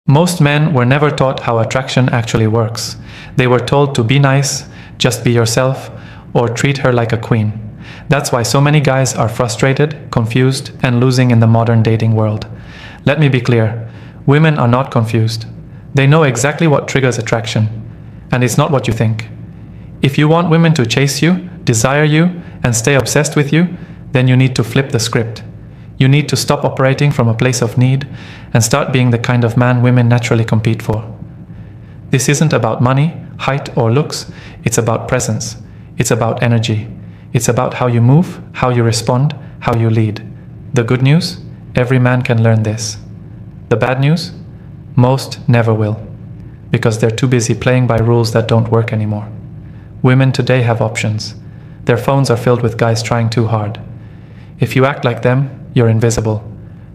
Most men were never taught how attraction actually works. They were told to be nice, just be yourself, or treat her like a queen. That's why so many guys are frustrated, confused, and losing in the modern dating world. Let me be clear, women are not confused. They know exactly what triggers attraction, and it's not what you think. If you want women to chase you, desire you, and stay obsessed with you, then you need to flip the script. You need to stop operating from a place of need and start being the kind of man women naturally compete for. This isn't about money, height, or looks. It's about presence. It's about energy. It's about how you move, how you respond, how you lead. The good news? Every man can learn this. The bad news? Most never will, because they're too busy playing by rules that don't work anymore. Women today have options. Their phones are filled with guys trying too hard. If you act like them, you're invisible.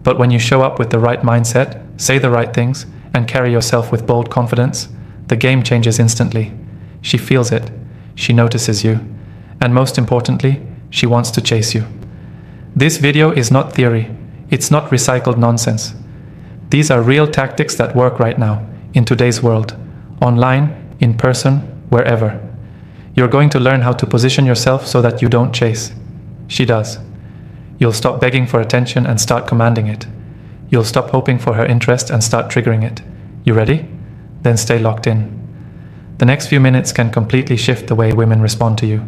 But when you show up with the right mindset, say the right things, and carry yourself with bold confidence, the game changes instantly. She feels it. She notices you. And most importantly, she wants to chase you. This video is not theory. It's not recycled nonsense. These are real tactics that work right now, in today's world. Online, in person, wherever. You're going to learn how to position yourself so that you don't chase. She does. You'll stop begging for attention and start commanding it. You'll stop hoping for her interest and start triggering it. You ready? Then stay locked in. The next few minutes can completely shift the way women respond to you.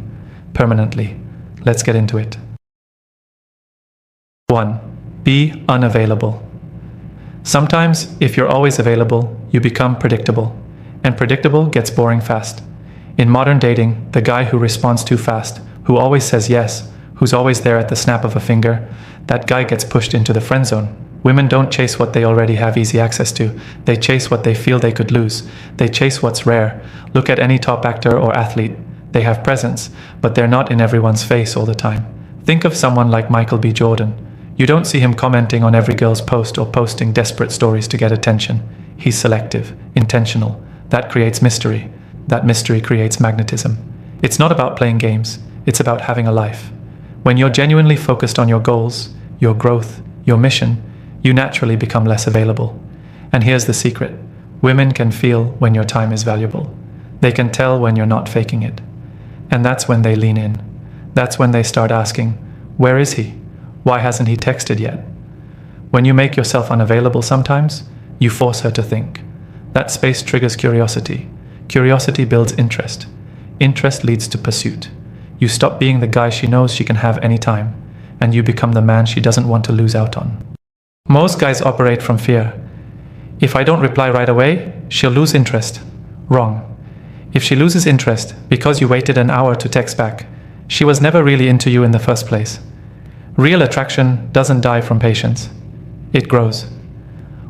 Permanently. Let's get into it. 1. Be unavailable. Sometimes, if you're always available, you become predictable. And predictable gets boring fast. In modern dating, the guy who responds too fast, who always says yes, who's always there at the snap of a finger, that guy gets pushed into the friend zone. Women don't chase what they already have easy access to. They chase what they feel they could lose. They chase what's rare. Look at any top actor or athlete. They have presence, but they're not in everyone's face all the time. Think of someone like Michael B. Jordan. You don't see him commenting on every girl's post or posting desperate stories to get attention. He's selective, intentional. That creates mystery. That mystery creates magnetism. It's not about playing games. It's about having a life. When you're genuinely focused on your goals, your growth, your mission, you naturally become less available. And here's the secret. Women can feel when your time is valuable. They can tell when you're not faking it. And that's when they lean in. That's when they start asking, where is he? Why hasn't he texted yet? When you make yourself unavailable sometimes, you force her to think. That space triggers curiosity. Curiosity builds interest. Interest leads to pursuit. You stop being the guy she knows she can have anytime, and you become the man she doesn't want to lose out on. Most guys operate from fear. If I don't reply right away, she'll lose interest. Wrong. If she loses interest because you waited an hour to text back, she was never really into you in the first place. Real attraction doesn't die from patience. It grows.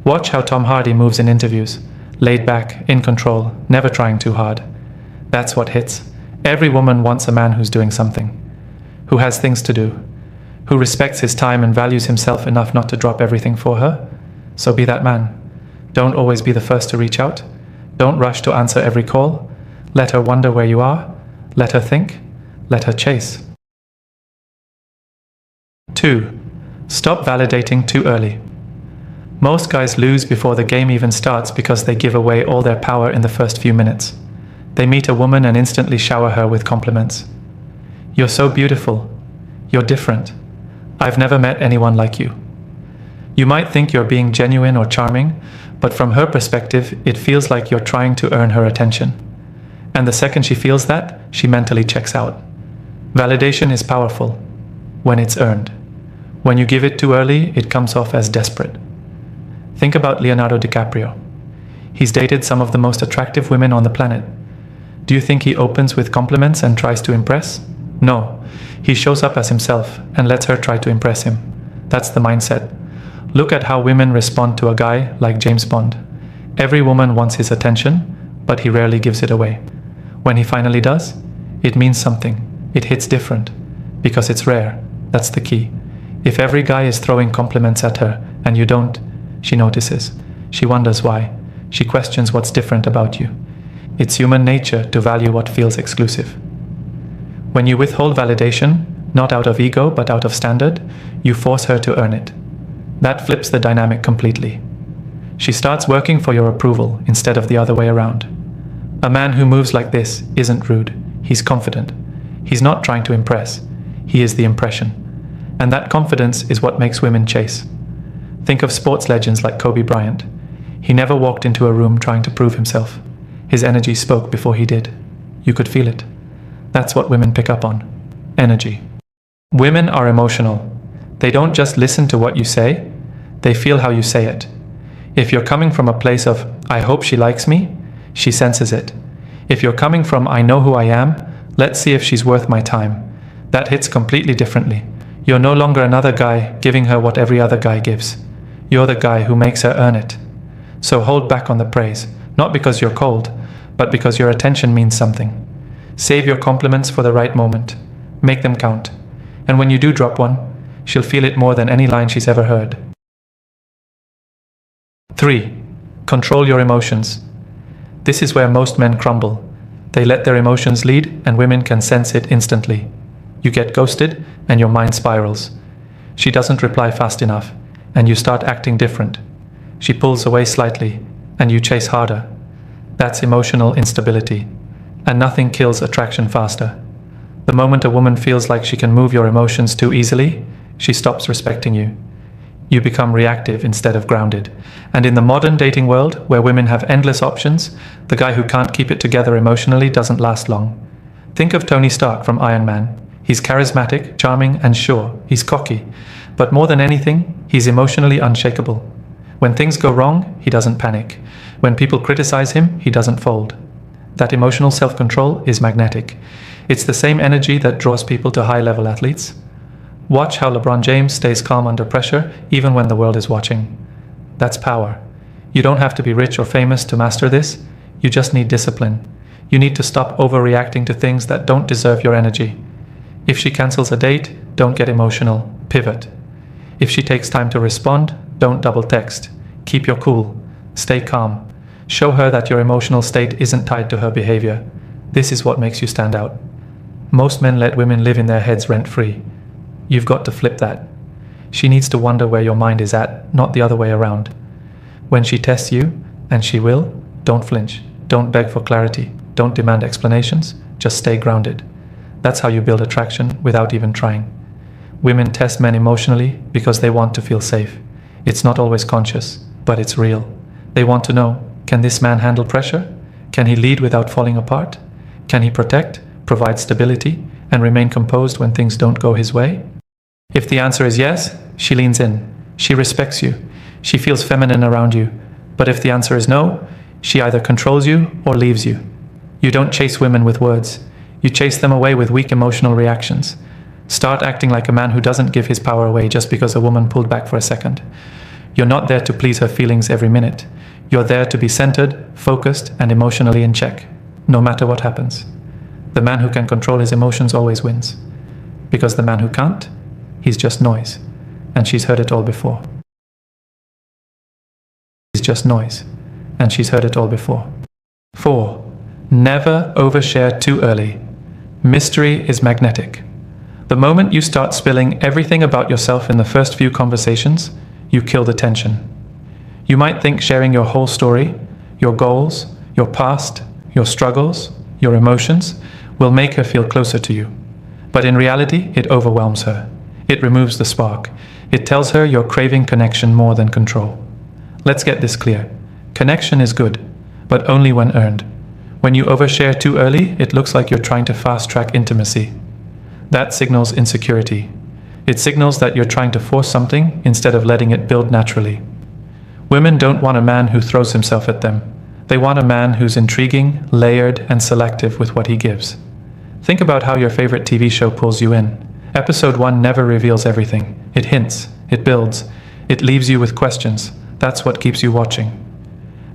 Watch how Tom Hardy moves in interviews. Laid back, in control, never trying too hard. That's what hits. Every woman wants a man who's doing something, who has things to do, who respects his time and values himself enough not to drop everything for her. So be that man. Don't always be the first to reach out. Don't rush to answer every call. Let her wonder where you are. Let her think. Let her chase. 2. Stop validating too early. Most guys lose before the game even starts because they give away all their power in the first few minutes. They meet a woman and instantly shower her with compliments. You're so beautiful. You're different. I've never met anyone like you. You might think you're being genuine or charming, but from her perspective, it feels like you're trying to earn her attention. And the second she feels that, she mentally checks out. Validation is powerful when it's earned. When you give it too early, it comes off as desperate. Think about Leonardo DiCaprio. He's dated some of the most attractive women on the planet. Do you think he opens with compliments and tries to impress? No. He shows up as himself and lets her try to impress him. That's the mindset. Look at how women respond to a guy like James Bond. Every woman wants his attention, but he rarely gives it away. When he finally does, it means something. It hits different. Because it's rare. That's the key. If every guy is throwing compliments at her and you don't, she notices. She wonders why. She questions what's different about you. It's human nature to value what feels exclusive. When you withhold validation, not out of ego but out of standard, you force her to earn it. That flips the dynamic completely. She starts working for your approval instead of the other way around. A man who moves like this isn't rude. He's confident. He's not trying to impress. He is the impression. And that confidence is what makes women chase. Think of sports legends like Kobe Bryant. He never walked into a room trying to prove himself. His energy spoke before he did. You could feel it. That's what women pick up on. Energy. Women are emotional. They don't just listen to what you say, they feel how you say it. If you're coming from a place of, I hope she likes me, she senses it. If you're coming from, I know who I am, let's see if she's worth my time, that hits completely differently. You're no longer another guy giving her what every other guy gives. You're the guy who makes her earn it. So hold back on the praise, not because you're cold, but because your attention means something. Save your compliments for the right moment. Make them count. And when you do drop one, she'll feel it more than any line she's ever heard. 3. Control your emotions. This is where most men crumble. They let their emotions lead, and women can sense it instantly. You get ghosted, and your mind spirals. She doesn't reply fast enough, and you start acting different. She pulls away slightly, and you chase harder. That's emotional instability, and nothing kills attraction faster. The moment a woman feels like she can move your emotions too easily, she stops respecting you. You become reactive instead of grounded. And in the modern dating world, where women have endless options, the guy who can't keep it together emotionally doesn't last long. Think of Tony Stark from Iron Man. He's charismatic, charming, and sure. He's cocky. But more than anything, he's emotionally unshakable. When things go wrong, he doesn't panic. When people criticize him, he doesn't fold. That emotional self-control is magnetic. It's the same energy that draws people to high-level athletes. Watch how LeBron James stays calm under pressure, even when the world is watching. That's power. You don't have to be rich or famous to master this. You just need discipline. You need to stop overreacting to things that don't deserve your energy. If she cancels a date, don't get emotional. Pivot. If she takes time to respond, don't double text. Keep your cool. Stay calm. Show her that your emotional state isn't tied to her behavior. This is what makes you stand out. Most men let women live in their heads rent-free. You've got to flip that. She needs to wonder where your mind is at, not the other way around. When she tests you, and she will, don't flinch. Don't beg for clarity. Don't demand explanations. Just stay grounded. That's how you build attraction without even trying. Women test men emotionally because they want to feel safe. It's not always conscious, but it's real. They want to know, can this man handle pressure? Can he lead without falling apart? Can he protect, provide stability, and remain composed when things don't go his way? If the answer is yes, she leans in. She respects you. She feels feminine around you. But if the answer is no, she either controls you or leaves you. You don't chase women with words. You chase them away with weak emotional reactions. Start acting like a man who doesn't give his power away just because a woman pulled back for a second. You're not there to please her feelings every minute. You're there to be centered, focused, and emotionally in check, no matter what happens. The man who can control his emotions always wins. Because the man who can't, he's just noise. And she's heard it all before. He's just noise. And she's heard it all before. 4. Never overshare too early. Mystery is magnetic. The moment you start spilling everything about yourself in the first few conversations, you kill the tension. You might think sharing your whole story, your goals, your past, your struggles, your emotions, will make her feel closer to you. But in reality, it overwhelms her. It removes the spark. It tells her you're craving connection more than control. Let's get this clear. Connection is good, but only when earned. When you overshare too early, it looks like you're trying to fast-track intimacy. That signals insecurity. It signals that you're trying to force something instead of letting it build naturally. Women don't want a man who throws himself at them. They want a man who's intriguing, layered, and selective with what he gives. Think about how your favorite TV show pulls you in. Episode 1 never reveals everything. It hints, it builds, it leaves you with questions. That's what keeps you watching.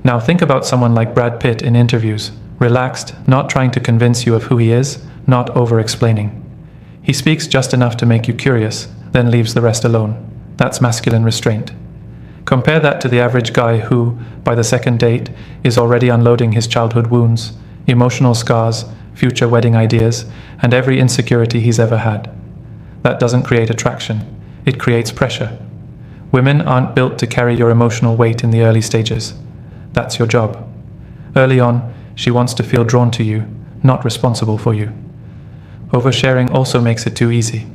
Now think about someone like Brad Pitt in interviews, relaxed, not trying to convince you of who he is, not over-explaining. He speaks just enough to make you curious, then leaves the rest alone. That's masculine restraint. Compare that to the average guy who, by the second date, is already unloading his childhood wounds, emotional scars, future wedding ideas, and every insecurity he's ever had. That doesn't create attraction. It creates pressure. Women aren't built to carry your emotional weight in the early stages. That's your job. Early on, she wants to feel drawn to you, not responsible for you. Oversharing also makes it too easy.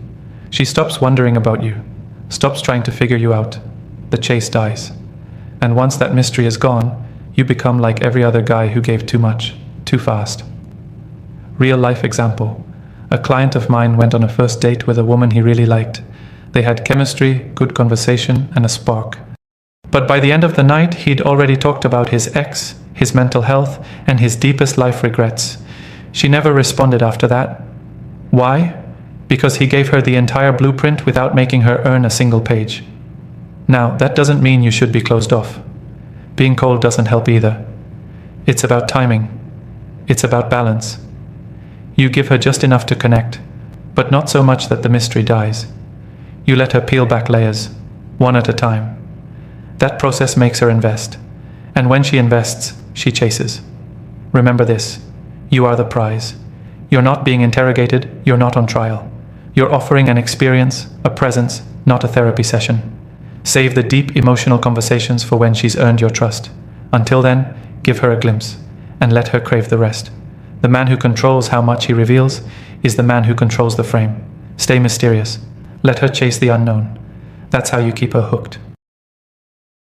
She stops wondering about you, stops trying to figure you out. The chase dies. And once that mystery is gone, you become like every other guy who gave too much, too fast. Real life example. A client of mine went on a first date with a woman he really liked. They had chemistry, good conversation, and a spark. But by the end of the night, he'd already talked about his ex, his mental health, and his deepest life regrets. She never responded after that. Why? Because he gave her the entire blueprint without making her earn a single page. Now, that doesn't mean you should be closed off. Being cold doesn't help either. It's about timing. It's about balance. You give her just enough to connect, but not so much that the mystery dies. You let her peel back layers, one at a time. That process makes her invest. And when she invests, she chases. Remember this, you are the prize. You're not being interrogated, you're not on trial. You're offering an experience, a presence, not a therapy session. Save the deep emotional conversations for when she's earned your trust. Until then, give her a glimpse, and let her crave the rest. The man who controls how much he reveals is the man who controls the frame. Stay mysterious. Let her chase the unknown. That's how you keep her hooked.